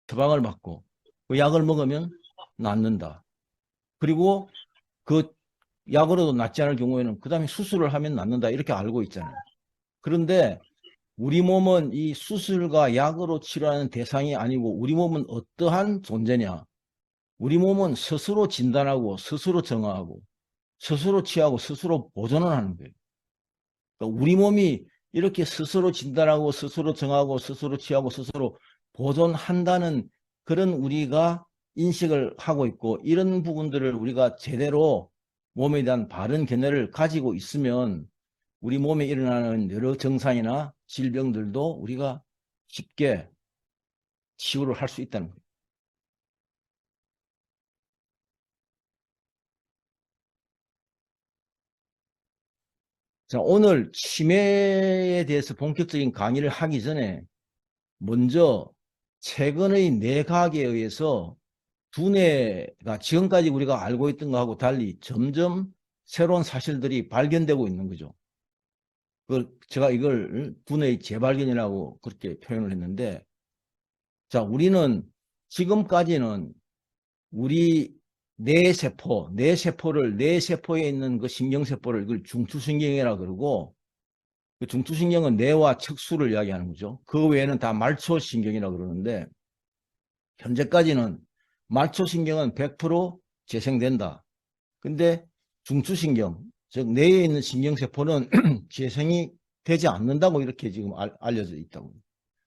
처방을 받고 그 약을 먹으면 낫는다. 그리고 그 약으로도 낫지 않을 경우에는 그 다음에 수술을 하면 낫는다. 이렇게 알고 있잖아요. 그런데 우리 몸은 이 수술과 약으로 치료하는 대상이 아니고 우리 몸은 어떠한 존재냐. 우리 몸은 스스로 진단하고 스스로 정하고 스스로 취하고 스스로 보존을 하는 거예요. 그러니까 우리 몸이 이렇게 스스로 진단하고 스스로 정하고 스스로 취하고 스스로 보존한다는 그런 우리가 인식을 하고 있고 이런 부분들을 우리가 제대로 몸에 대한 바른 견해를 가지고 있으면 우리 몸에 일어나는 여러 증상이나 질병들도 우리가 쉽게 치유를 할 수 있다는 거예요. 자, 오늘 치매에 대해서 본격적인 강의를 하기 전에 먼저 최근의 내과학에 의해서 두뇌가 지금까지 우리가 알고 있던 것하고 달리 점점 새로운 사실들이 발견되고 있는 거죠. 제가 이걸 두뇌의 재발견이라고 그렇게 표현을 했는데, 자, 우리는 지금까지는 우리 뇌세포를, 뇌세포에 있는 그 신경세포를 이걸 중추신경이라 그러고, 그 중추신경은 뇌와 척수를 이야기하는 거죠. 그 외에는 다 말초신경이라 그러는데, 현재까지는 말초신경은 100% 재생된다. 근데 중추신경, 즉 뇌에 있는 신경세포는 재생이 되지 않는다고 이렇게 지금 알려져 있다고.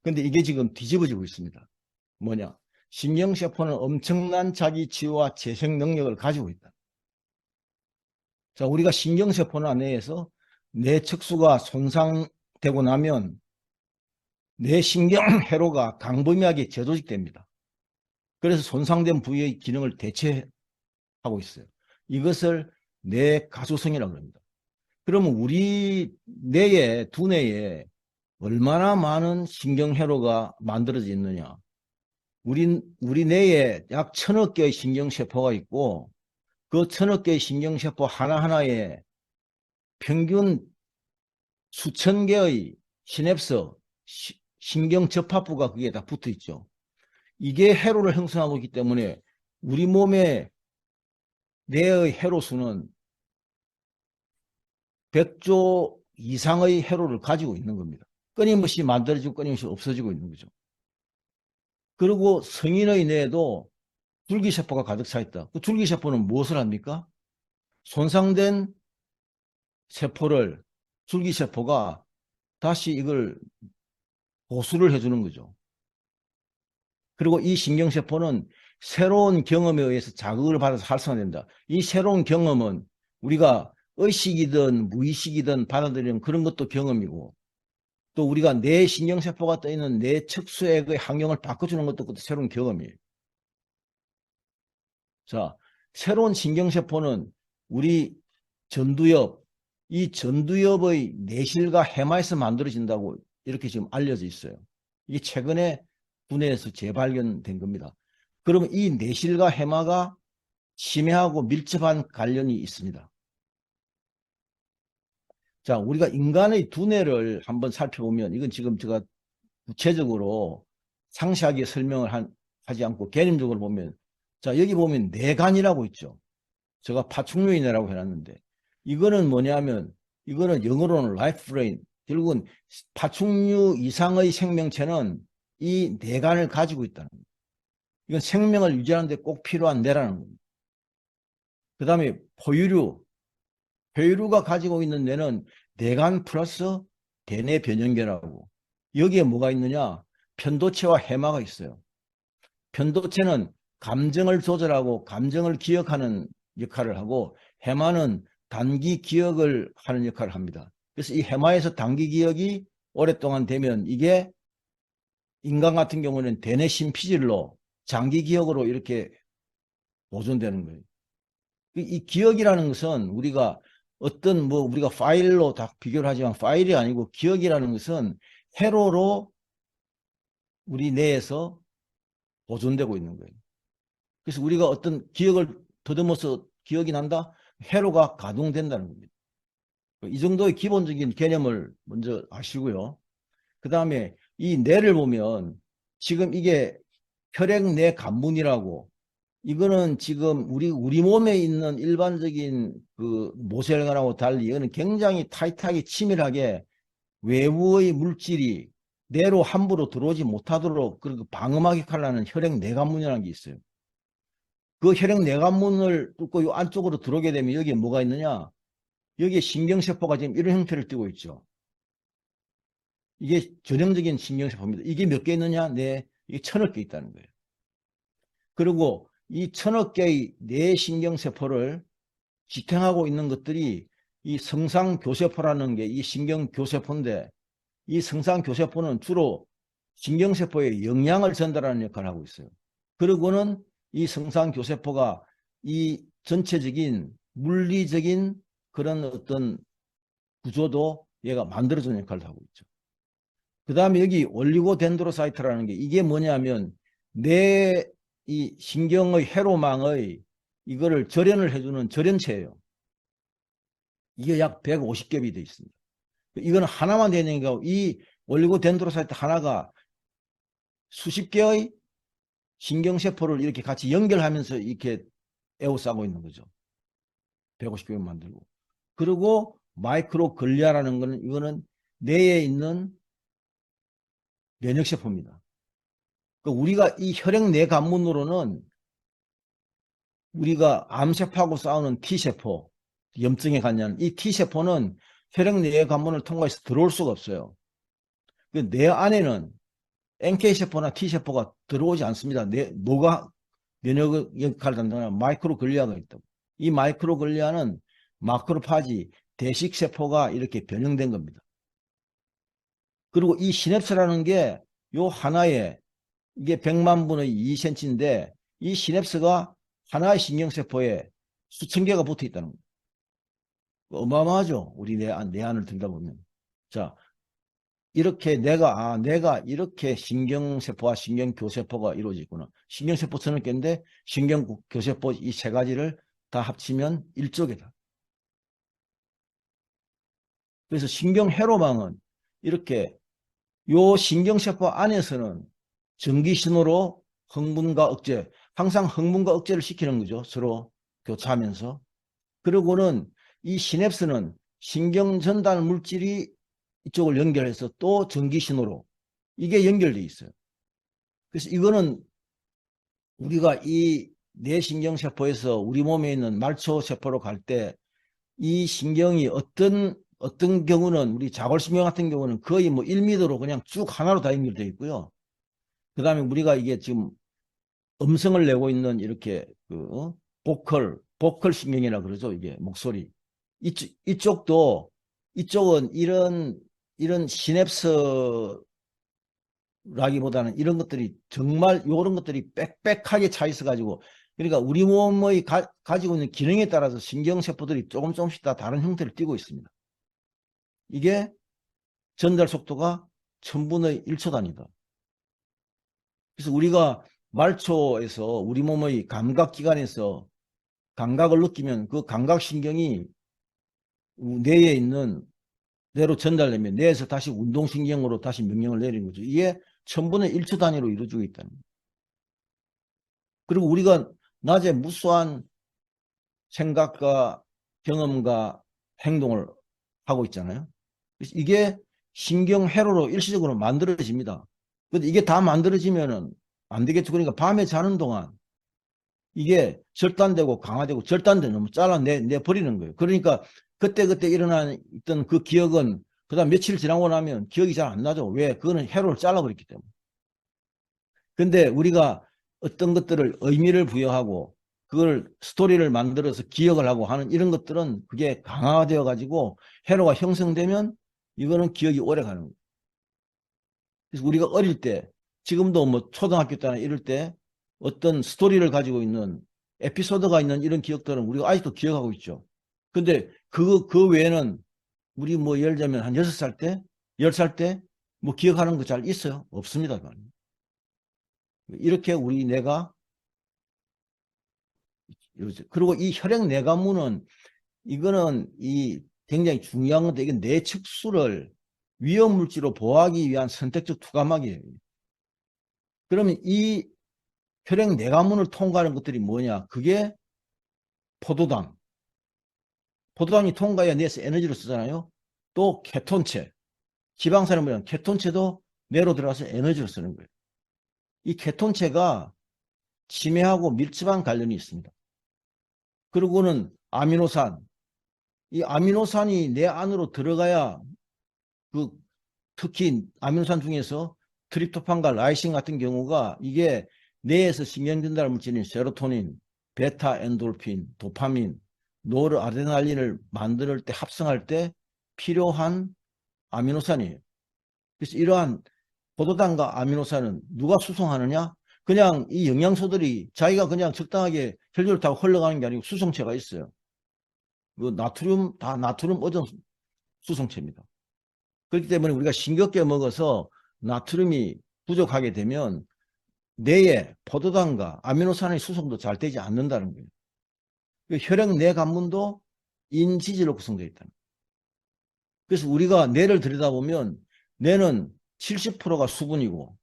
근데 이게 지금 뒤집어지고 있습니다. 뭐냐? 신경세포는 엄청난 자기 치유와 재생 능력을 가지고 있다. 자, 우리가 신경세포나 뇌에서 뇌 척수가 손상되고 나면 뇌 신경 회로가 광범위하게 재조직됩니다. 그래서 손상된 부위의 기능을 대체하고 있어요. 이것을 뇌 가소성이라고 합니다. 그러면 우리 뇌에, 두뇌에 얼마나 많은 신경회로가 만들어져 있느냐. 우리 뇌에 약 1000억 개의 신경세포가 있고 그 1000억 개의 신경세포 하나하나에 평균 수천 개의 시냅스, 신경접합부가 그게 다 붙어 있죠. 이게 회로를 형성하고 있기 때문에 우리 몸의 뇌의 회로 수는 100조 이상의 회로를 가지고 있는 겁니다. 끊임없이 만들어지고 끊임없이 없어지고 있는 거죠. 그리고 성인의 뇌에도 줄기세포가 가득 차 있다. 그 줄기세포는 무엇을 합니까? 손상된 세포를 줄기세포가 다시 이걸 보수를 해주는 거죠. 그리고 이 신경세포는 새로운 경험에 의해서 자극을 받아서 활성화된다. 이 새로운 경험은 우리가 의식이든 무의식이든 받아들이는 그런 것도 경험이고 또 우리가 뇌 신경세포가 떠 있는 뇌 척수액의 환경을 바꿔주는 것도 그것도 새로운 경험이에요. 자, 새로운 신경세포는 우리 전두엽, 이 전두엽의 내실과 해마에서 만들어진다고 이렇게 지금 알려져 있어요. 이게 최근에 분해에서 재발견된 겁니다. 그러면 이 내실과 해마가 치매하고 밀접한 관련이 있습니다. 자, 우리가 인간의 두뇌를 한번 살펴보면 이건 지금 제가 구체적으로 상세하게 설명을 하지 않고 개념적으로 보면 자, 여기 보면 뇌간이라고 있죠. 제가 파충류인이라고 해놨는데 이거는 뭐냐면 이거는 영어로는 life brain, 결국은 파충류 이상의 생명체는 이 뇌간을 가지고 있다는 겁니다. 이건 생명을 유지하는 데 꼭 필요한 뇌라는 겁니다. 그 다음에 포유류가 가지고 있는 뇌는 뇌간 플러스 대뇌 변형계라고. 여기에 뭐가 있느냐? 편도체와 해마가 있어요. 편도체는 감정을 조절하고 감정을 기억하는 역할을 하고 해마는 단기 기억을 하는 역할을 합니다. 그래서 이 해마에서 단기 기억이 오랫동안 되면 이게 인간 같은 경우는 대뇌 심피질로 장기 기억으로 이렇게 보존되는 거예요. 이 기억이라는 것은 우리가 어떤 뭐 우리가 파일로 다 비교를 하지만 파일이 아니고 기억이라는 것은 회로로 우리 뇌에서 보존되고 있는 거예요. 그래서 우리가 어떤 기억을 더듬어서 기억이 난다? 회로가 가동된다는 겁니다. 이 정도의 기본적인 개념을 먼저 아시고요. 그 다음에 이 뇌를 보면 지금 이게 혈액 내 관문이라고. 이거는 지금 우리 몸에 있는 일반적인 그 모세혈관하고 달리 이거는 굉장히 타이트하게 치밀하게 외부의 물질이 내로 함부로 들어오지 못하도록 그리고 방음하게 하려는 혈액 내관문이라는 게 있어요. 그 혈액 내관문을 뚫고 이 안쪽으로 들어오게 되면 여기에 뭐가 있느냐? 여기에 신경세포가 지금 이런 형태를 띠고 있죠. 이게 전형적인 신경세포입니다. 이게 몇 개 있느냐? 네, 이게 1000억 개 있다는 거예요. 그리고 이 1000억 개의 뇌신경세포를 지탱하고 있는 것들이 이 성상교세포라는 게 이 신경교세포인데, 이 성상교세포는 주로 신경세포에 영양을 전달하는 역할을 하고 있어요. 그리고는 이 성상교세포가 이 전체적인 물리적인 그런 어떤 구조도 얘가 만들어주는 역할을 하고 있죠. 그 다음에 여기 올리고덴드로사이트라는 게 이게 뭐냐면 내 이 신경의 회로망의 이거를 절연을 해주는 절연체예요. 이게 약 150겹이 되어 있습니다. 이거는 하나만 되는 게 이 올리고덴드로사이트 하나가 수십 개의 신경세포를 이렇게 같이 연결하면서 이렇게 에워싸고 있는 거죠. 150개를 만들고. 그리고 마이크로글리아라는 거는 이거는 뇌에 있는 면역세포입니다. 그러니까 우리가 이 혈액 내관문으로는 우리가 암세포하고 싸우는 T세포, 염증에 관련 이 T세포는 혈액 내관문을 통과해서 들어올 수가 없어요. 뇌 안에는 NK세포나 T세포가 들어오지 않습니다. 뭐가 면역 역할을 담당하는 마이크로글리아가 있다고. 이 마이크로글리아는 마크로파지, 대식세포가 이렇게 변형된 겁니다. 그리고 이 시냅스라는 게 요 하나에 이게 100만 분의 2cm인데 이 시냅스가 하나의 신경세포에 수천 개가 붙어 있다는 거예요. 어마어마하죠. 우리 내 안을 들다 보면. 자, 이렇게 내가 이렇게 신경세포와 신경교세포가 이루어지구나. 신경세포 1000억 개인데 신경교세포 이 세 가지를 다 합치면 1쪽이다. 그래서 신경회로망은 이렇게 요 신경세포 안에서는 전기신호로 흥분과 억제, 항상 흥분과 억제를 시키는 거죠. 서로 교차하면서. 그리고는 이 시냅스는 신경전달 물질이 이쪽을 연결해서 또 전기신호로 이게 연결되어 있어요. 그래서 이거는 우리가 이 뇌신경세포에서 우리 몸에 있는 말초세포로 갈 때 이 신경이 어떤 경우는 우리 자골신경 같은 경우는 거의 뭐 1m로 그냥 쭉 하나로 다 연결되어 있고요. 그 다음에 우리가 이게 지금 음성을 내고 있는 이렇게 그 보컬 신경이라 그러죠. 이게 목소리. 이쪽은 이런 시냅스라기보다는 이런 것들이 정말 이런 것들이 빽빽하게 차 있어 가지고 그러니까 우리 몸의 가지고 있는 기능에 따라서 신경세포들이 조금씩 다 다른 형태를 띠고 있습니다. 이게 전달 속도가 1000분의 1초 단위다. 그래서 우리가 말초에서 우리 몸의 감각기관에서 감각을 느끼면 그 감각신경이 뇌에 있는 뇌로 전달되면 뇌에서 다시 운동신경으로 다시 명령을 내리는 거죠. 이게 1000분의 1초 단위로 이루어지고 있다는 거예요. 그리고 우리가 낮에 무수한 생각과 경험과 행동을 하고 있잖아요. 그래서 이게 신경회로로 일시적으로 만들어집니다. 근데 이게 다 만들어지면은 안 되겠죠. 그러니까 밤에 자는 동안 이게 절단되고 강화되고 절단되면 너무 잘라내 버리는 거예요. 그러니까 그때 일어난 있던 그 기억은 그다음 며칠 지나고 나면 기억이 잘 안 나죠. 왜? 그거는 회로를 잘라버렸기 때문에. 근데 우리가 어떤 것들을 의미를 부여하고 그걸 스토리를 만들어서 기억을 하고 하는 이런 것들은 그게 강화되어 가지고 회로가 형성되면 이거는 기억이 오래 가는 거예요. 그래서 우리가 어릴 때 지금도 뭐 초등학교 때나 이럴 때 어떤 스토리를 가지고 있는 에피소드가 있는 이런 기억들은 우리가 아직도 기억하고 있죠. 근데 그 외에는 우리 뭐 예를 들면 한 6살 때, 10살 때 뭐 기억하는 거 잘 있어요? 없습니다. 이렇게 우리 뇌가 이러죠. 그리고 이 혈액 내관문은 이거는 이 굉장히 중요한 건데 이게 뇌 척수를 위험 물질로 보호하기 위한 선택적 투과막이에요. 그러면 이 혈액 내관문을 통과하는 것들이 뭐냐? 그게 포도당. 포도당이 통과해야 뇌에서 에너지를 쓰잖아요. 또 케톤체. 지방산을 뭐냐? 케톤체도 뇌로 들어가서 에너지를 쓰는 거예요. 이 케톤체가 치매하고 밀접한 관련이 있습니다. 그리고는 아미노산. 이 아미노산이 내 안으로 들어가야 그 특히 아미노산 중에서 트립토판과 라이신 같은 경우가 이게 뇌에서 신경전달 물질인 세로토닌, 베타 엔돌핀, 도파민, 노르아드레날린을 만들 때 합성할 때 필요한 아미노산이에요. 그래서 이러한 포도당과 아미노산은 누가 수송하느냐? 그냥 이 영양소들이 자기가 그냥 적당하게 혈류를 타고 흘러가는 게 아니고 수송체가 있어요. 그 나트륨, 다 나트륨 어전 수송체입니다. 그렇기 때문에 우리가 싱겁게 먹어서 나트륨이 부족하게 되면 뇌에 포도당과 아미노산의 수송도 잘 되지 않는다는 거예요. 혈액 내 관문도 인지질로 구성되어 있다. 그래서 우리가 뇌를 들여다보면 뇌는 70%가 수분이고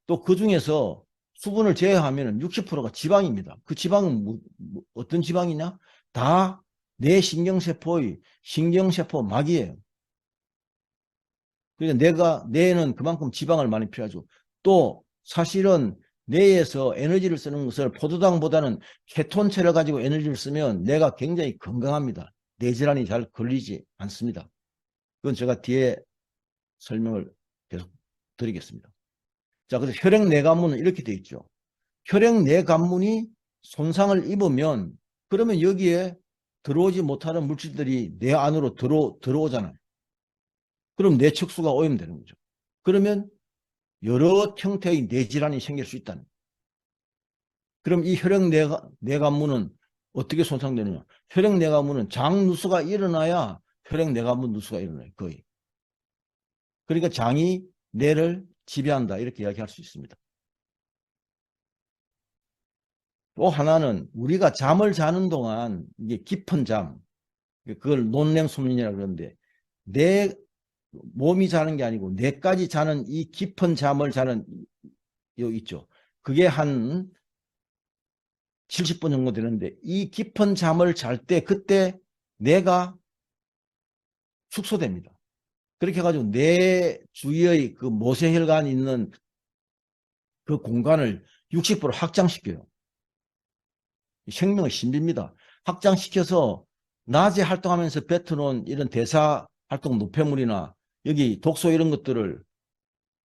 또 그 중에서 수분을 제외하면 60%가 지방입니다. 그 지방은 어떤 지방이냐? 다 뇌 신경세포의 신경세포 막이에요. 그러니까 뇌는 그만큼 지방을 많이 필요하죠. 또 사실은 뇌에서 에너지를 쓰는 것을 포도당보다는 케톤체를 가지고 에너지를 쓰면 뇌가 굉장히 건강합니다. 뇌질환이 잘 걸리지 않습니다. 그건 제가 뒤에 설명을 계속 드리겠습니다. 자, 그래서 혈액 내관문은 이렇게 되어 있죠. 혈액 내관문이 손상을 입으면 그러면 여기에 들어오지 못하는 물질들이 뇌 안으로 들어오잖아요. 그럼 뇌 척수가 오염되는 거죠. 그러면 여러 형태의 뇌질환이 생길 수 있다는 거예요. 그럼 이 혈액 내관문은 어떻게 손상되느냐? 혈액 내관문은 장 누수가 일어나야 혈액 내관문 누수가 일어나요. 거의. 그러니까 장이 뇌를 지배한다 이렇게 이야기할 수 있습니다. 또 하나는 우리가 잠을 자는 동안 이게 깊은 잠, 그걸 논렘 수면이라고 그러는데 내 몸이 자는 게 아니고 뇌까지 자는 이 깊은 잠을 자는 여기 있죠. 그게 한 70분 정도 되는데 이 깊은 잠을 잘 때 그때 뇌가 축소됩니다. 그렇게 해가지고 뇌 주위의 그 모세혈관이 있는 그 공간을 60% 확장시켜요. 생명의 신비입니다. 확장시켜서 낮에 활동하면서 뱉어놓은 이런 대사 활동 노폐물이나 여기 독소 이런 것들을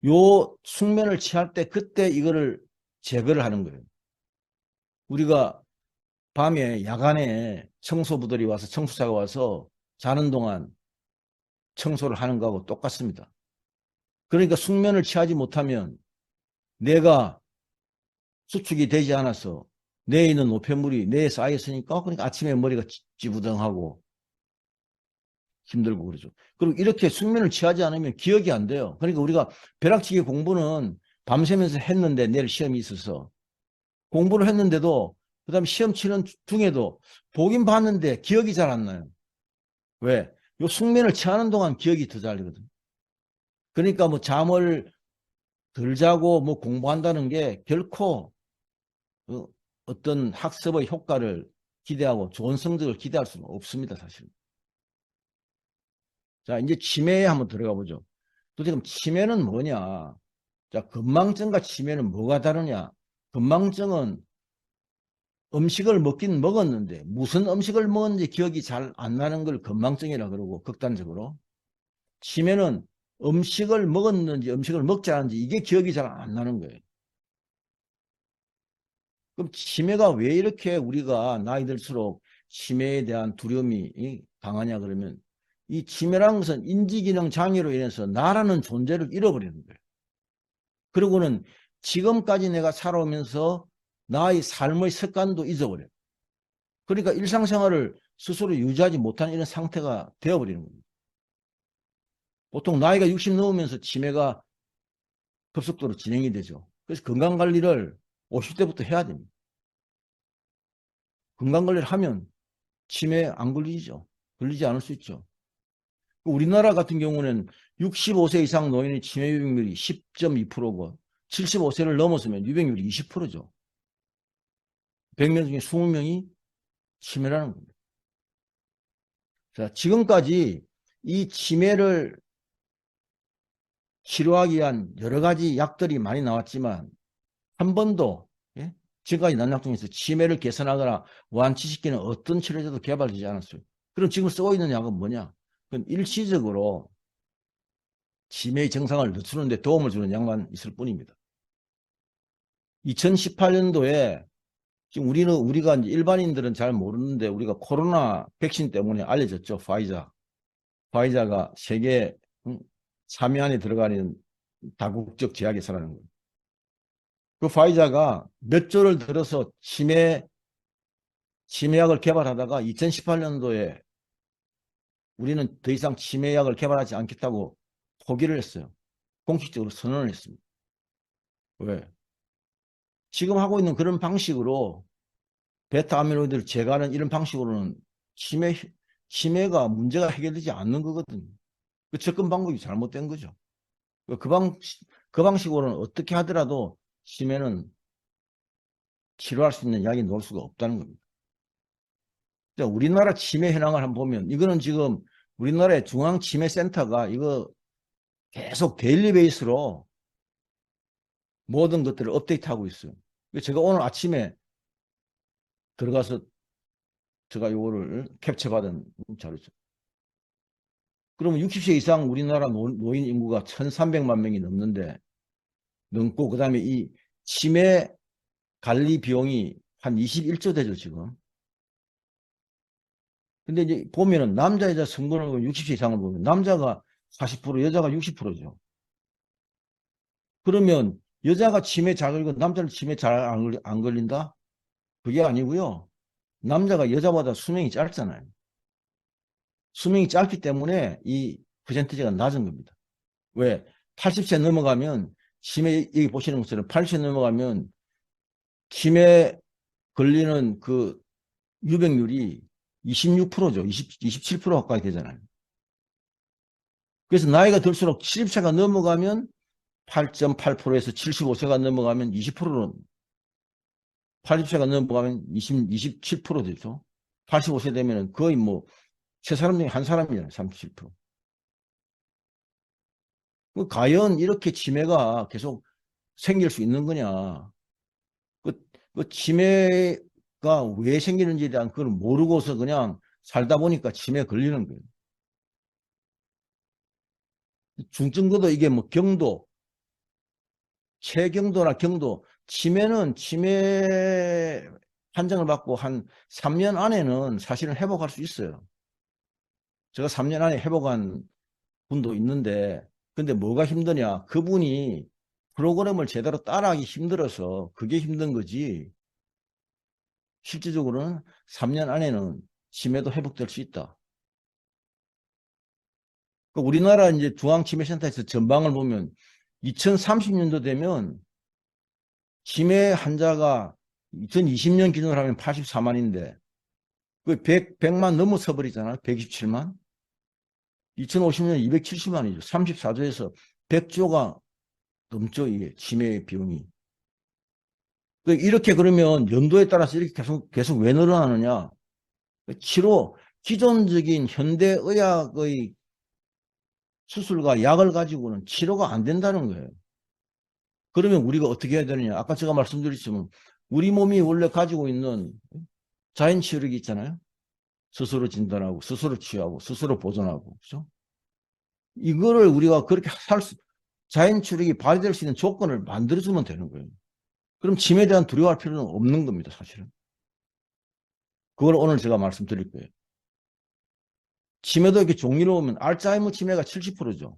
요 숙면을 취할 때 그때 이거를 제거를 하는 거예요. 우리가 밤에 야간에 청소부들이 와서 청소차가 와서 자는 동안 청소를 하는 거하고 똑같습니다. 그러니까 숙면을 취하지 못하면 뇌가 수축이 되지 않아서 뇌에 있는 노폐물이 뇌에 쌓였으니까 그러니까 아침에 머리가 찌부둥하고 힘들고 그러죠. 그리고 이렇게 숙면을 취하지 않으면 기억이 안 돼요. 그러니까 우리가 벼락치기 공부는 밤새면서 했는데 내일 시험이 있어서 공부를 했는데도 그 다음에 시험 치는 중에도 보긴 봤는데 기억이 잘 안 나요. 왜? 요 숙면을 취하는 동안 기억이 더 잘 되거든. 그러니까 뭐 잠을 덜 자고 뭐 공부한다는 게 결코 어떤 학습의 효과를 기대하고 좋은 성적을 기대할 수는 없습니다, 사실. 자, 이제 치매에 한번 들어가 보죠. 도대체 그럼 치매는 뭐냐? 자, 건망증과 치매는 뭐가 다르냐? 건망증은 음식을 먹긴 먹었는데 무슨 음식을 먹었는지 기억이 잘 안 나는 걸 건망증이라 그러고 극단적으로 치매는 음식을 먹었는지 음식을 먹지 않았는지 이게 기억이 잘 안 나는 거예요. 그럼 치매가 왜 이렇게 우리가 나이 들수록 치매에 대한 두려움이 강하냐 그러면 이 치매라는 것은 인지기능 장애로 인해서 나라는 존재를 잃어버리는 거예요. 그리고는 지금까지 내가 살아오면서 나의 삶의 습관도 잊어버려요. 그러니까 일상생활을 스스로 유지하지 못하는 이런 상태가 되어버리는 겁니다. 보통 나이가 60 넘으면서 치매가 급속도로 진행이 되죠. 그래서 건강관리를 50대부터 해야 됩니다. 건강관리를 하면 치매 안 걸리죠. 걸리지 않을 수 있죠. 우리나라 같은 경우는 65세 이상 노인의 치매 유병률이 10.2%고 75세를 넘어서면 유병률이 20%죠. 100명 중에 20명이 치매라는 겁니다. 자, 지금까지 이 치매를 치료하기 위한 여러 가지 약들이 많이 나왔지만 한 번도 예? 지금까지 난 약 중에서 치매를 개선하거나 완치시키는 어떤 치료제도 개발되지 않았어요. 그럼 지금 쓰고 있는 약은 뭐냐? 그건 일시적으로 치매의 증상을 늦추는 데 도움을 주는 약만 있을 뿐입니다. 2018년도에 지금 우리가 이제 일반인들은 잘 모르는데 우리가 코로나 백신 때문에 알려졌죠. 파이자가 세계 3위 안에 들어가는 다국적 제약회사라는 거예요. 그 파이자가 몇 조를 들어서 치매약을 개발하다가 2018년도에 우리는 더 이상 치매약을 개발하지 않겠다고 포기를 했어요. 공식적으로 선언을 했습니다. 왜? 지금 하고 있는 그런 방식으로 베타 아미로이드를 제거하는 이런 방식으로는 치매가 문제가 해결되지 않는 거거든요. 그 접근 방법이 잘못된 거죠. 그 방식으로는 어떻게 하더라도 치매는 치료할 수 있는 약이 나올 수가 없다는 겁니다. 우리나라 치매 현황을 한번 보면 이거는 지금 우리나라의 중앙치매센터가 이거 계속 데일리 베이스로 모든 것들을 업데이트하고 있어요. 제가 오늘 아침에 들어가서 제가 요거를 캡처받은 자료죠. 그러면 60세 이상 우리나라 노인 인구가 1,300만 명이 넘고 그다음에 이 치매 관리 비용이 한 21조 되죠, 지금. 근데 이제 보면은 남자, 여자 성분을 보면 60세 이상을 보면 남자가 40%, 여자가 60%죠. 그러면 여자가 치매 잘 걸리고 남자는 치매 잘 안 걸린다? 그게 아니고요. 남자가 여자보다 수명이 짧잖아요. 수명이 짧기 때문에 이 퍼센티지가 낮은 겁니다. 왜? 80세 넘어가면 치매, 여기 보시는 것처럼 80세 넘어가면 치매 걸리는 그 유병률이 26%죠. 27% 가까이 되잖아요. 그래서 나이가 들수록 70세가 넘어가면 8.8%에서 75세가 넘어가면 20%로 80세가 넘어가면 27% 되죠. 85세 되면 거의 뭐 세 사람 중에 한 사람이잖아요. 37%. 과연 이렇게 치매가 계속 생길 수 있는 거냐. 그 치매가 왜 생기는지에 대한 그걸 모르고서 그냥 살다 보니까 치매 걸리는 거예요. 중증도도 이게 뭐 경도, 최경도나 경도, 치매 판정을 받고 한 3년 안에는 사실은 회복할 수 있어요. 제가 3년 안에 회복한 분도 있는데, 근데 뭐가 힘드냐? 그분이 프로그램을 제대로 따라하기 힘들어서 그게 힘든 거지. 실질적으로는 3년 안에는 치매도 회복될 수 있다. 우리나라 이제 중앙치매센터에서 전방을 보면 2030년도 되면 치매 환자가 2020년 기준으로 하면 84만인데 그 100만 넘어서 버리잖아요. 127만. 2050년 270만이죠. 34조에서 100조가 넘죠. 이게 치매 비용이. 이렇게 그러면 연도에 따라서 이렇게 계속 왜 늘어나느냐. 기존적인 현대의학의 수술과 약을 가지고는 치료가 안 된다는 거예요. 그러면 우리가 어떻게 해야 되느냐. 아까 제가 말씀드렸지만 우리 몸이 원래 가지고 있는 자연치유력이 있잖아요. 스스로 진단하고 스스로 치유하고 스스로 보존하고 그렇죠? 이거를 우리가 그렇게 자연치유력이 발휘될 수 있는 조건을 만들어주면 되는 거예요. 그럼 치매에 대한 두려워할 필요는 없는 겁니다. 사실은. 그걸 오늘 제가 말씀드릴 거예요. 치매도 이렇게 종류로 보면 알츠하이머 치매가 70%죠.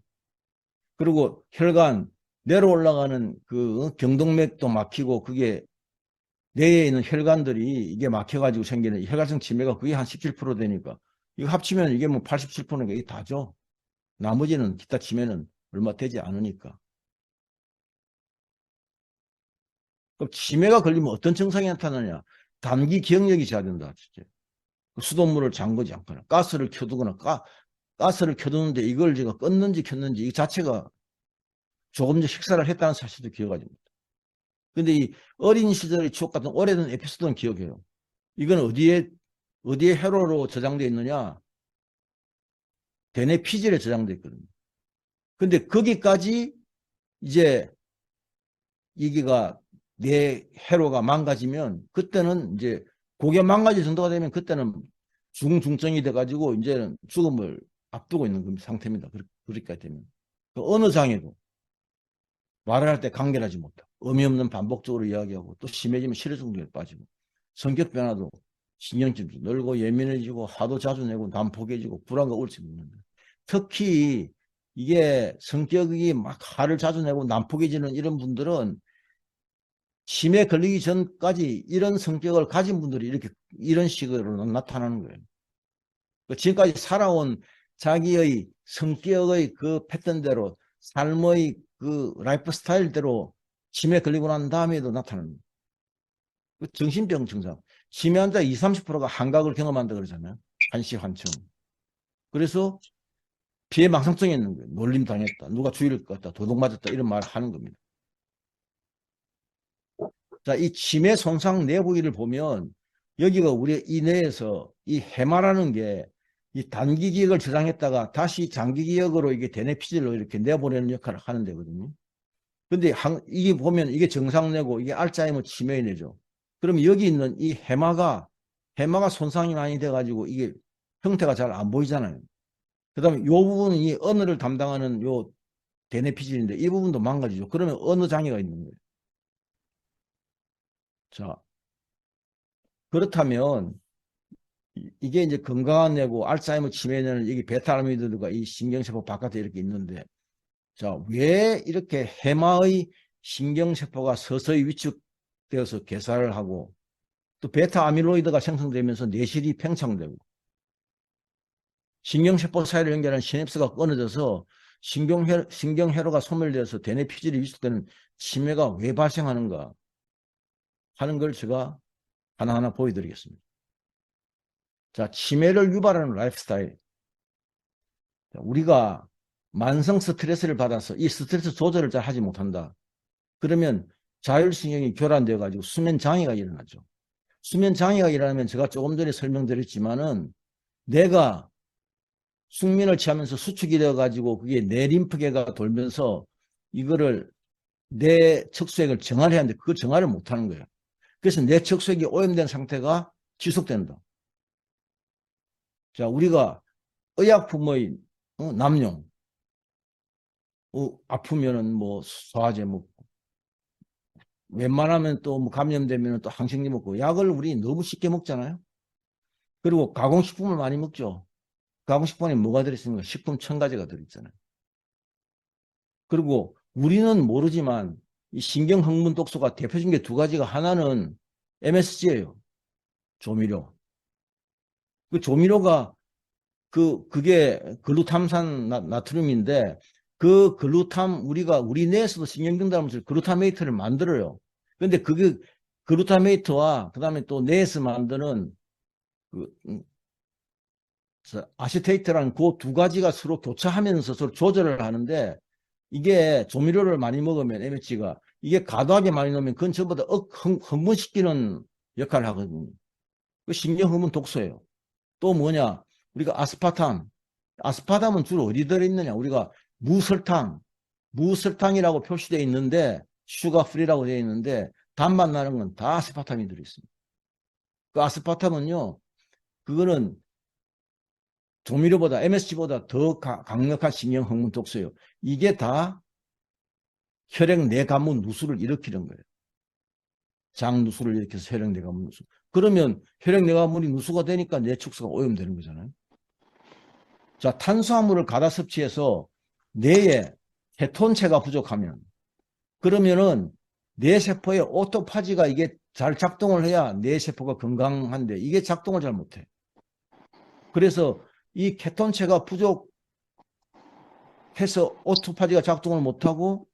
그리고 혈관 내려 올라가는 그 경동맥도 막히고 그게 뇌에 있는 혈관들이 이게 막혀가지고 생기는 혈관성 치매가 그게 한 17% 되니까 이거 합치면 이게 뭐 87%가 이게 다죠. 나머지는 기타 치매는 얼마 되지 않으니까. 그럼 치매가 걸리면 어떤 증상이 나타나냐? 단기 기억력이 저하된다. 진짜. 수돗물을 잠그지 않거나 가스를 켜두거나 가스를 켜두는데 이걸 제가 껐는지 켰는지 이 자체가 조금 전 식사를 했다는 사실도 기억이 됩니다. 근데 이 어린 시절의 추억 같은 오래된 에피소드는 기억해요. 이건 어디에 회로로 저장되어 있느냐? 대뇌 피질에 저장되어 있거든요. 근데 거기까지 이제 이게가 내 회로가 망가지면 그때는 이제 그게 망가질 정도가 되면 그때는 중증이 돼가지고 이제는 죽음을 앞두고 있는 상태입니다. 그렇게 되면. 그 어느 장애도 말을 할 때 간결하지 못하고 의미 없는 반복적으로 이야기하고 또 심해지면 실효성에 빠지고 성격 변화도 신경질도 늘고 예민해지고 화도 자주 내고 난폭해지고 불안과 우울증이 있는데 특히 이게 성격이 막 화를 자주 내고 난폭해지는 이런 분들은 치매 걸리기 전까지 이런 성격을 가진 분들이 이렇게 이런 식으로 나타나는 거예요. 지금까지 살아온 자기의 성격의 그 패턴대로 삶의 그 라이프 스타일대로 치매 걸리고 난 다음에도 나타나는 거예요. 정신병 증상. 치매 환자 20, 30%가 환각을 경험한다 그러잖아요. 한시 환청. 그래서 피해 망상증이 있는 거예요. 놀림 당했다. 누가 주의를 껐다. 도둑 맞았다. 이런 말을 하는 겁니다. 자, 이 치매 손상 내부위를 보면 여기가 우리 이내에서 이 해마라는 게 이 단기 기억을 저장했다가 다시 장기 기억으로 이게 대뇌 피질로 이렇게 내보내는 역할을 하는 데거든요. 근데 이게 보면 이게 정상뇌고 이게 알츠하이머 치매의 뇌죠. 그럼 여기 있는 이 해마가 손상이 많이 돼가지고 이게 형태가 잘 안 보이잖아요. 그 다음에 이 부분은 이 언어를 담당하는 요 대뇌 피질인데 이 부분도 망가지죠. 그러면 어느 장애가 있는 거예요. 자, 그렇다면 이게 이제 건강한 뇌고 알츠하이머 치매는 여기 베타아미로이드가 이 신경세포 바깥에 이렇게 있는데 자, 왜 이렇게 해마의 신경세포가 서서히 위축되어서 개사를 하고 또 베타아밀로이드가 생성되면서 뇌실이 팽창되고 신경세포 사이를 연결하는 시냅스가 끊어져서 신경회로가 소멸되어서 대뇌 피질이 위축되는 치매가 왜 발생하는가 하는 걸 제가 하나하나 보여드리겠습니다. 자, 치매를 유발하는 라이프 스타일. 우리가 만성 스트레스를 받아서 이 스트레스 조절을 잘 하지 못한다. 그러면 자율신경이 교란되어 가지고 수면 장애가 일어나죠. 수면 장애가 일어나면 제가 조금 전에 설명드렸지만은 내가 숙면을 취하면서 수축이 되어 가지고 그게 내 림프계가 돌면서 이거를 내 척수액을 정화를 해야 하는데 그 정화를 못하는 거예요. 그래서 내 척수액이 오염된 상태가 지속된다. 자, 우리가 의약품의 남용 아프면은 뭐 소화제 먹고 웬만하면 또 뭐 감염되면 또 항생제 먹고 약을 우리 너무 쉽게 먹잖아요. 그리고 가공식품을 많이 먹죠. 가공식품에 뭐가 들어있습니까? 식품 첨가제가 들어있잖아요. 그리고 우리는 모르지만 이 신경흥분 독소가 대표적인 게 두 가지가 하나는 MSG예요. 조미료. 그 조미료가 그게 글루탐산 나트륨인데 그 글루탐 우리 뇌에서도 신경전달하면서 글루타메이트를 만들어요. 근데 그게 글루타메이트와 그다음에 또 뇌에서 만드는 그 아시테이트라는 그 두 가지가 서로 교차하면서 서로 조절을 하는데 이게 조미료를 많이 먹으면 MSG가 이게 과도하게 많이 넣으면 그건 전부 다 흥분시키는 역할을 하거든요. 그 신경흥분 독소예요. 또 뭐냐? 우리가 아스파탐은 주로 어디 들어있느냐? 우리가 무설탕이라고 표시되어 있는데 슈가 프리라고 되어 있는데 단맛 나는 건 다 아스파탐이 들어있습니다. 그 아스파탐은요, 그거는 조미료보다 MSG보다 더 강력한 신경 흥분 독소예요. 이게 다 혈액 내과문 누수를 일으키는 거예요. 장 누수를 일으켜서 혈액 내과문 누수. 그러면 혈액 내과문이 누수가 되니까 뇌축소가 오염되는 거잖아요. 자, 탄수화물을 가다 섭취해서 뇌에 케톤체가 부족하면 그러면은 뇌세포의 오토파지가 이게 잘 작동을 해야 뇌세포가 건강한데 이게 작동을 잘 못해. 그래서 이 케톤체가 부족해서 오토파지가 작동을 못하고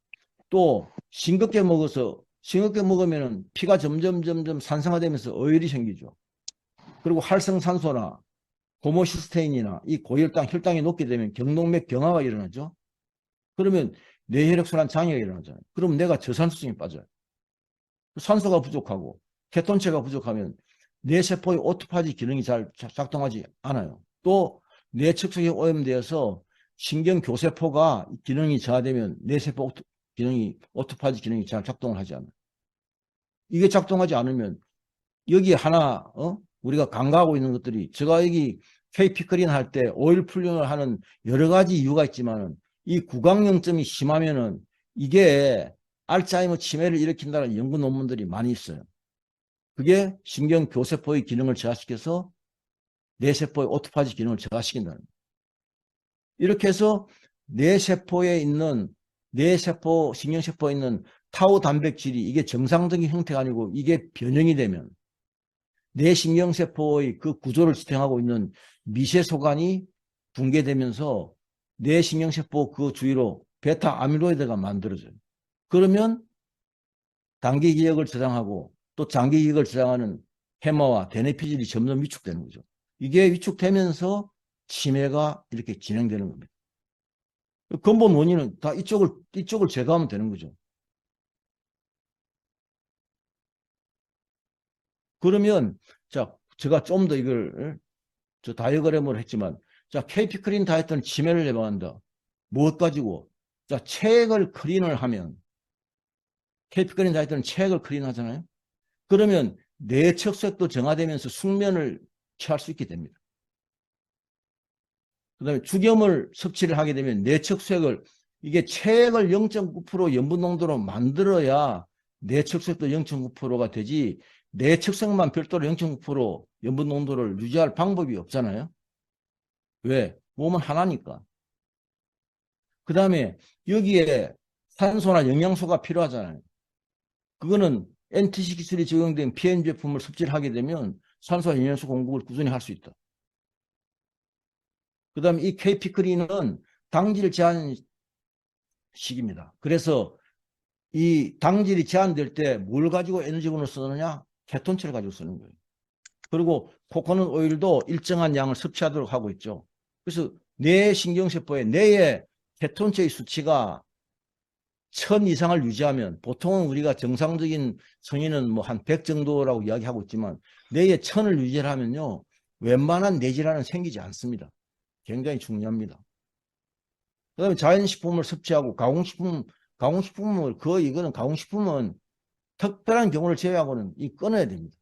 또 싱겁게 먹으면은 피가 점점 산성화되면서 어혈이 생기죠. 그리고 활성산소나 호모시스테인이나 이 고혈당, 혈당이 높게 되면 경동맥 경화가 일어나죠. 그러면 뇌혈액순환 장애가 일어나잖아요. 그럼 내가 저산소증에 빠져요. 산소가 부족하고 케톤체가 부족하면 뇌세포의 오토파지 기능이 잘 작동하지 않아요. 또 뇌측석이 오염되어서 신경교세포가 기능이 저하되면 뇌세포 기능이 오토파지 기능이 잘 작동을 하지 않아요. 이게 작동하지 않으면 여기 하나 우리가 간과하고 있는 것들이 제가 여기 K피크린 할 때 오일 풀링을 하는 여러 가지 이유가 있지만 이 구강염증이 심하면은 이게 알츠하이머 치매를 일으킨다는 연구 논문들이 많이 있어요. 그게 신경교세포의 기능을 저하시켜서 뇌세포의 오토파지 기능을 저하시킨다는 거예요. 이렇게 해서 뇌세포에 있는 뇌세포, 신경세포에 있는 타우 단백질이 이게 정상적인 형태가 아니고 이게 변형이 되면 뇌신경세포의 그 구조를 지탱하고 있는 미세소관이 붕괴되면서 뇌신경세포 그 주위로 베타 아밀로이드가 만들어져요. 그러면 단기 기억을 저장하고 또 장기 기억을 저장하는 해마와 대뇌피질이 점점 위축되는 거죠. 이게 위축되면서 치매가 이렇게 진행되는 겁니다. 근본 원인은 다 이쪽을 제거하면 되는 거죠. 그러면 자, 제가 좀 더 이걸 저 다이어그램으로 했지만 자, 케이피크린 다이어트는 치매를 예방한다. 무엇 가지고? 자, 체액을 클린을 하면 케이피크린 다이어트는 체액을 클린하잖아요. 그러면 뇌척색도 정화되면서 숙면을 취할 수 있게 됩니다. 그 다음에 죽염을 섭취를 하게 되면 뇌척색을 이게 체액을 0.9% 염분 농도로 만들어야 뇌척색도 0.9%가 되지 뇌척색만 별도로 0.9% 염분 농도를 유지할 방법이 없잖아요. 왜? 몸은 하나니까. 그 다음에 여기에 산소나 영양소가 필요하잖아요. 그거는 NTC 기술이 적용된 PM 제품을 섭취를 하게 되면 산소와 영양소 공급을 꾸준히 할 수 있다. 그 다음에 이 케이피크린은 당질 제한식입니다. 그래서 이 당질이 제한될 때 뭘 가지고 에너지원을 쓰느냐? 케톤체를 가지고 쓰는 거예요. 그리고 코코넛 오일도 일정한 양을 섭취하도록 하고 있죠. 그래서 뇌 신경세포에 뇌의 케톤체의 수치가 1000 이상을 유지하면 보통은 우리가 정상적인 성인은 뭐 한 100 정도라고 이야기하고 있지만 뇌에 1000을 유지하면요. 웬만한 뇌질환은 생기지 않습니다. 굉장히 중요합니다. 그 다음에 자연식품을 섭취하고 가공식품을 거의 이거는 가공식품은 특별한 경우를 제외하고는 끊어야 됩니다.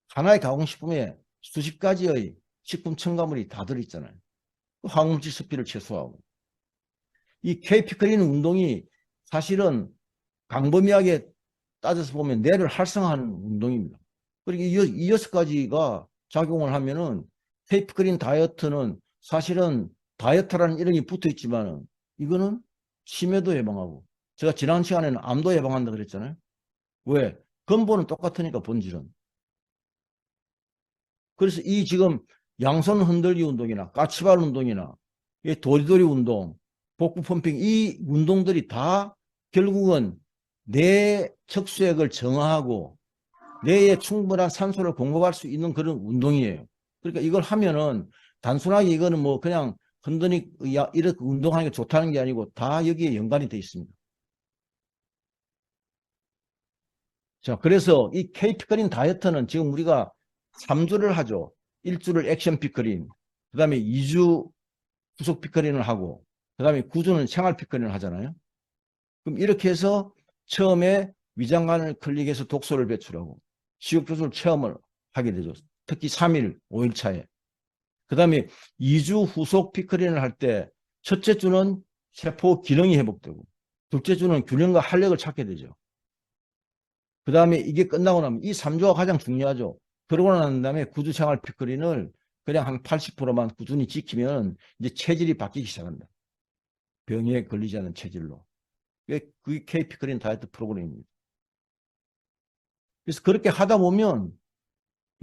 하나의 가공식품에 수십 가지의 식품 첨가물이 다 들어있잖아요. 화학물질 섭취를 최소화하고. 이 케이피크린 운동이 사실은 광범위하게 따져서 보면 뇌를 활성화하는 운동입니다. 그리고 이 6가지가 작용을 하면은 케이피크린 다이어트는 사실은 다이어트라는 이름이 붙어 있지만은 이거는 치매도 예방하고 제가 지난 시간에는 암도 예방한다 그랬잖아요. 왜? 근본은 똑같으니까 본질은. 그래서 이 지금 양손 흔들기 운동이나 까치발 운동이나 도리도리 운동, 복부 펌핑 이 운동들이 다 결국은 뇌 척수액을 정화하고 뇌에 충분한 산소를 공급할 수 있는 그런 운동이에요. 그러니까 이걸 하면은 단순하게 이거는 뭐 그냥 흔드니 이렇게 운동하는 게 좋다는 게 아니고 다 여기에 연관이 되어 있습니다. 자, 그래서 이 케이피크린 다이어트는 지금 우리가 3주를 하죠. 1주를 액션 피크린, 그 다음에 2주 후속 피크린을 하고, 그 다음에 9주는 생활 피크린을 하잖아요. 그럼 이렇게 해서 처음에 위장관을 클릭해서 독소를 배출하고, 식욕조절 체험을 하게 되죠. 특히 3일, 5일 차에. 그 다음에 2주 후속 피크린을 할 때, 첫째 주는 세포 기능이 회복되고, 둘째 주는 균형과 활력을 찾게 되죠. 그 다음에 이게 끝나고 나면 이 3주가 가장 중요하죠. 그러고 난 다음에 구주 생활 피크린을 그냥 한 80%만 꾸준히 지키면 이제 체질이 바뀌기 시작한다. 병에 걸리지 않는 체질로. 그게 K피크린 다이어트 프로그램입니다. 그래서 그렇게 하다 보면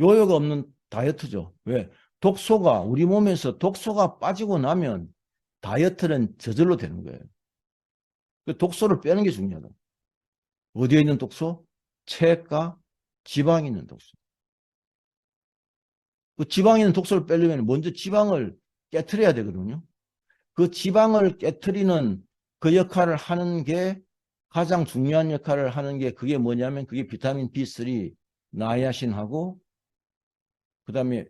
요요가 없는 다이어트죠. 왜? 독소가 우리 몸에서 독소가 빠지고 나면 다이어트는 저절로 되는 거예요. 그 독소를 빼는 게 중요하다. 어디에 있는 독소? 체액과 지방에 있는 독소. 그 지방에 있는 독소를 빼려면 먼저 지방을 깨트려야 되거든요. 그 지방을 깨트리는 그 역할을 하는 게 가장 중요한 역할을 하는 게 그게 뭐냐면 그게 비타민 B3, 나이아신하고 그다음에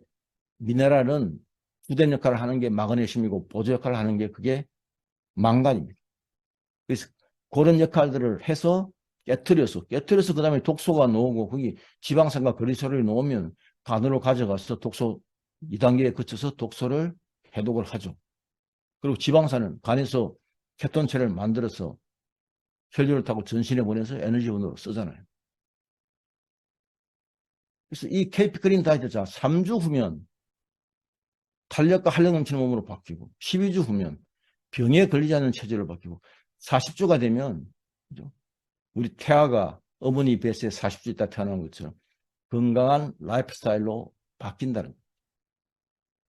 미네랄은 주된 역할을 하는 게 마그네슘이고 보조 역할을 하는 게 그게 망간입니다. 그래서 그런 역할들을 해서 깨트려서 그다음에 독소가 나오고 거기 지방산과 그리스롤이 나오면 간으로 가져가서 독소 2단계에 거쳐서 독소를 해독을 하죠. 그리고 지방산은 간에서 케톤체를 만들어서 혈류를 타고 전신에 보내서 에너지원으로 쓰잖아요. 그래서 이 케이프크린 다이어트 자 3주 후면 탄력과 활력 넘치는 몸으로 바뀌고 12주 후면 병에 걸리지 않는 체질로 바뀌고 40주가 되면 그죠? 우리 태아가 어머니 뱃에 40주 있다 태어난 것처럼 건강한 라이프 스타일로 바뀐다는 거예요.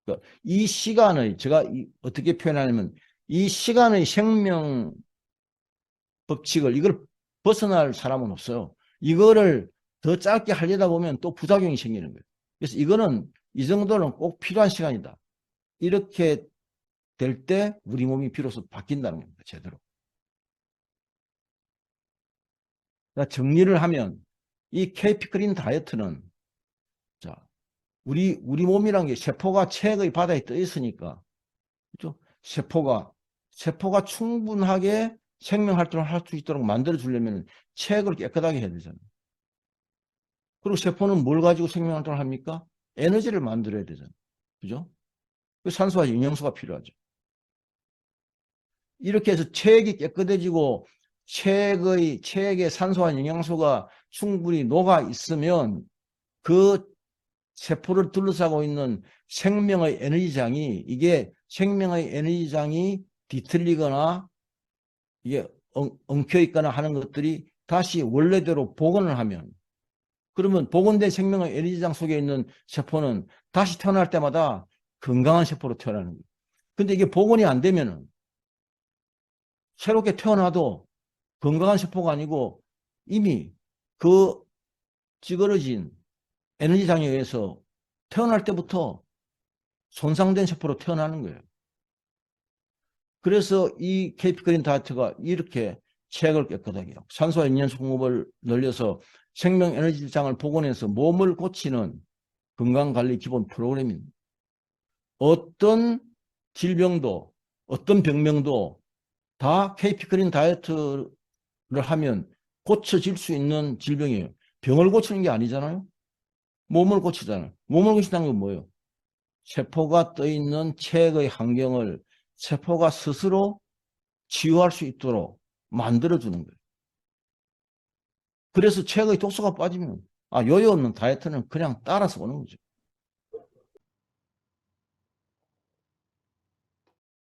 그러니까 이 시간의 제가 어떻게 표현하냐면 이 시간의 생명 법칙을 이걸 벗어날 사람은 없어요. 이거를 더 짧게 하려다 보면 또 부작용이 생기는 거예요. 그래서 이거는 이 정도는 꼭 필요한 시간이다. 이렇게 될 때 우리 몸이 비로소 바뀐다는 겁니다. 제대로. 그러니까 정리를 하면 이 케이피크린 다이어트는 자, 우리 몸이란 게 세포가 체액의 바다에 떠 있으니까 그렇죠? 세포가 충분하게 생명 활동을 할 수 있도록 만들어 주려면 체액을 깨끗하게 해야 되잖아요. 그리고 세포는 뭘 가지고 생명 활동을 합니까? 에너지를 만들어야 되잖아요. 그죠? 산소와 영양소가 필요하죠. 이렇게 해서 체액이 깨끗해지고 체액에 산소와 영양소가 충분히 녹아 있으면 그 세포를 둘러싸고 있는 생명의 에너지장이 이게 생명의 에너지장이 뒤틀리거나 이게 엉켜 있거나 하는 것들이 다시 원래대로 복원을 하면 그러면 복원된 생명의 에너지장 속에 있는 세포는 다시 태어날 때마다 건강한 세포로 태어나는 거예요. 근데 이게 복원이 안 되면은 새롭게 태어나도 건강한 세포가 아니고 이미 그 찌그러진 에너지장에 의해서 태어날 때부터 손상된 세포로 태어나는 거예요. 그래서 이 케이프그린 다이어트가 이렇게 체액을 깨끗하게 하고 산소와 영양소 공급을 늘려서 생명 에너지장을 복원해서 몸을 고치는 건강관리 기본 프로그램입니다. 어떤 질병도 어떤 병명도 다 케이피크린 다이어트를 하면 고쳐질 수 있는 질병이에요. 병을 고치는 게 아니잖아요. 몸을 고치잖아요. 몸을 고친다는 건 뭐예요? 세포가 떠있는 체액의 환경을 세포가 스스로 치유할 수 있도록 만들어주는 거예요. 그래서 체액의 독소가 빠지면 요요 없는 다이어트는 그냥 따라서 오는 거죠.